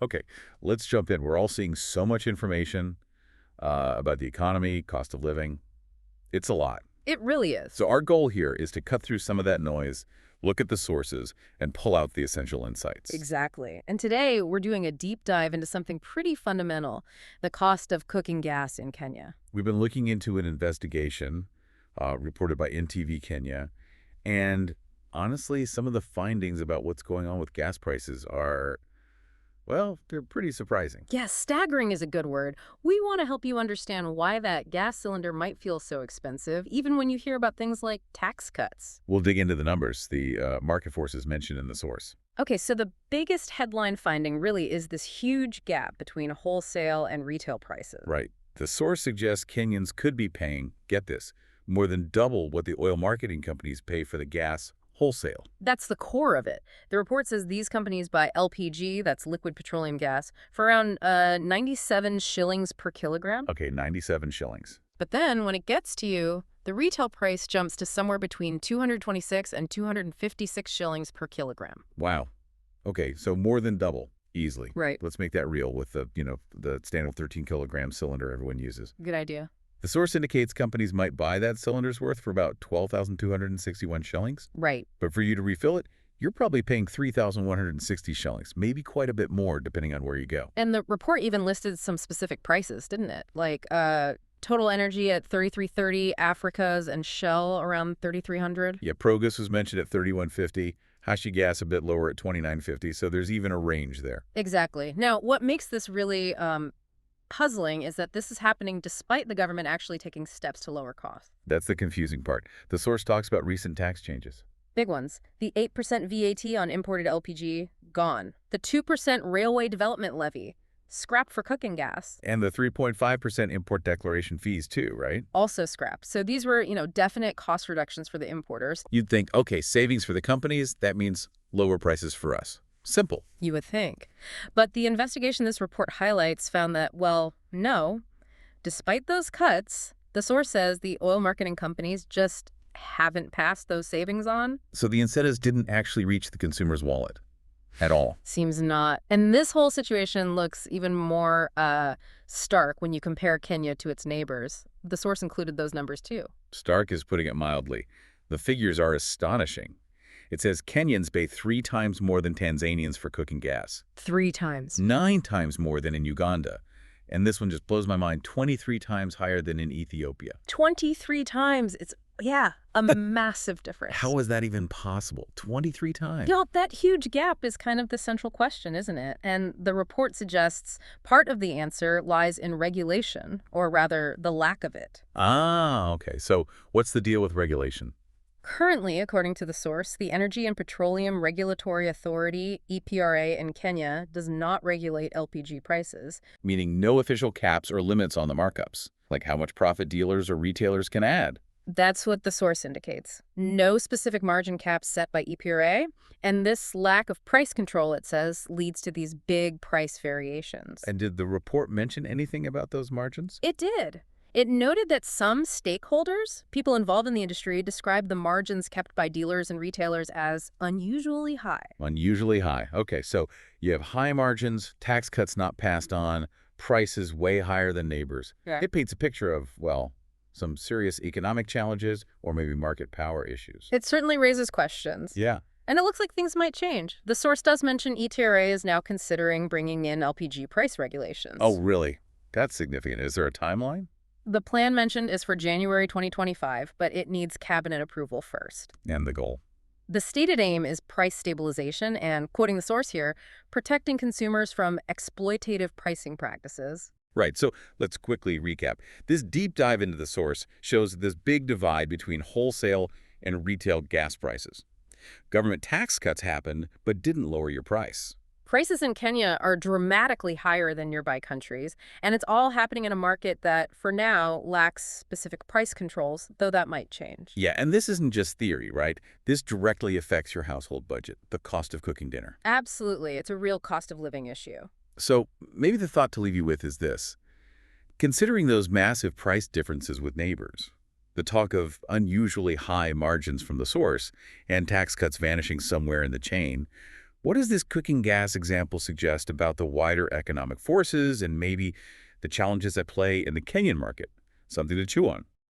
Okay, let's jump in. We're all seeing so much information about the economy, cost of living. It's a lot. It really is. So our goal here is to cut through some of that noise, look at the sources, and pull out the essential insights. Exactly. And today we're doing a deep dive into something pretty fundamental, the cost of cooking gas in Kenya. We've been looking into an investigation reported by NTV Kenya, and honestly, some of the findings about what's going on with gas prices are, well, they're pretty surprising. Yes, staggering is a good word. We want to help you understand why that gas cylinder might feel so expensive, even when you hear about things like tax cuts. We'll dig into the numbers, the market forces mentioned in the source. Okay, so the biggest headline finding really is this huge gap between wholesale and retail prices. Right. The source suggests Kenyans could be paying, get this, more than double what the oil marketing companies pay for the gas wholesale. That's the core of it. The report says these companies buy LPG, that's liquid petroleum gas, for around 97 shillings per kilogram. Okay, 97 shillings. But then when it gets to you, the retail price jumps to somewhere between 226 and 256 shillings per kilogram. Wow. Okay, so more than double, easily. Right. Let's make that real with the standard 13-kilogram cylinder everyone uses. Good idea. The source indicates companies might buy that cylinder's worth for about 12,261 shillings. Right. But for you to refill it, you're probably paying 3,160 shillings, maybe quite a bit more depending on where you go. And the report even listed some specific prices, didn't it? Like Total Energy at 33.30, Africa's and Shell around 3,300. Yeah, Progus was mentioned at 3,150. Hashi Gas a bit lower at 29.50, so there's even a range there. Exactly. Now, what makes this really puzzling is that this is happening despite the government actually taking steps to lower costs. That's the confusing part. The source talks about recent tax changes. Big ones. The 8% VAT on imported LPG, gone. The 2% railway development levy, scrapped for cooking gas. And the 3.5% import declaration fees too, right? Also scrapped. So these were, definite cost reductions for the importers. You'd think, okay, savings for the companies, that means lower prices for us. Simple. You would think. But the investigation this report highlights found that, well, no. Despite those cuts, the source says the oil marketing companies just haven't passed those savings on. So the incentives didn't actually reach the consumer's wallet at all. Seems not. And this whole situation looks even more stark when you compare Kenya to its neighbors. The source included those numbers too. Stark is putting it mildly. The figures are astonishing. It says Kenyans pay 3 times more than Tanzanians for cooking gas. 3 times. 9 times more than in Uganda. And this one just blows my mind, 23 times higher than in Ethiopia. 23 times. It's, a massive difference. How is that even possible? 23 times? That huge gap is kind of the central question, isn't it? And the report suggests part of the answer lies in regulation, or rather, the lack of it. Ah, okay. So what's the deal with regulation? Currently, according to the source, the Energy and Petroleum Regulatory Authority, EPRA, in Kenya does not regulate LPG prices. Meaning no official caps or limits on the markups, like how much profit dealers or retailers can add. That's what the source indicates. No specific margin caps set by EPRA, and this lack of price control, it says, leads to these big price variations. And did the report mention anything about those margins? It did. It noted that some stakeholders, people involved in the industry, described the margins kept by dealers and retailers as unusually high. Unusually high. Okay, so you have high margins, tax cuts not passed on, prices way higher than neighbors. Yeah. It paints a picture of, well, some serious economic challenges or maybe market power issues. It certainly raises questions. Yeah. And it looks like things might change. The source does mention ETRA is now considering bringing in LPG price regulations. Oh, really? That's significant. Is there a timeline? The plan mentioned is for January 2025, but it needs cabinet approval first. And the goal? The stated aim is price stabilization and, quoting the source here, protecting consumers from exploitative pricing practices. Right, so let's quickly recap. This deep dive into the source shows this big divide between wholesale and retail gas prices. Government tax cuts happened, but didn't lower your price. Prices in Kenya are dramatically higher than nearby countries, and it's all happening in a market that, for now, lacks specific price controls, though that might change. Yeah, and this isn't just theory, right? This directly affects your household budget, the cost of cooking dinner. Absolutely. It's a real cost of living issue. So maybe the thought to leave you with is this. Considering those massive price differences with neighbors, the talk of unusually high margins from the source, and tax cuts vanishing somewhere in the chain, What does this cooking gas example suggest about the wider economic forces and maybe the challenges at play in the Kenyan market? Something to chew on.